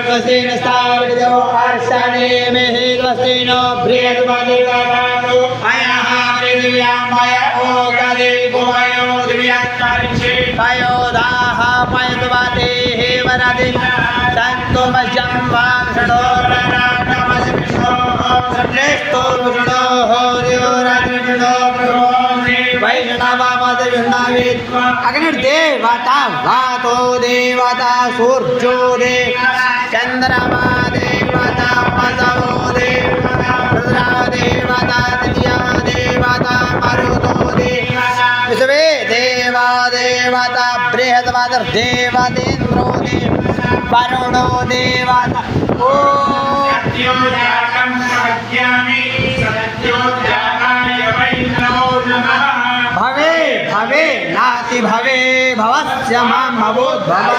स्वस्ति नस्तावृजो अर्षणे मेहि स्वस्ति नो बृहद्वदिवानो अयः पृथिव्यामय ओगदे भुवयो दिव्यात्मरिषे पयोदाः पयद्वते हे वरदि सन्तु मज्जं वाक्षणो रणाटमस्मिषो सन्नेष्टो विष्णो दिवरात्रिषो प्रभोमि वैष्णवमदविष्णवित्वा अग्निर्देवता वातो देवता सूर्यो देवता चंद्रमा देवता पदवो देवता रुद्रा देवता दिया देवता मरुतो देवता विश्वे देवा देवता बृहद्वादर देवतेन्द्रो देवता वरुणो देवता सत्योजातं प्रपद्यामि सत्योजाताय वै नमो नमः भवे भवे नाति भवे भवस्य मां भवोद्भव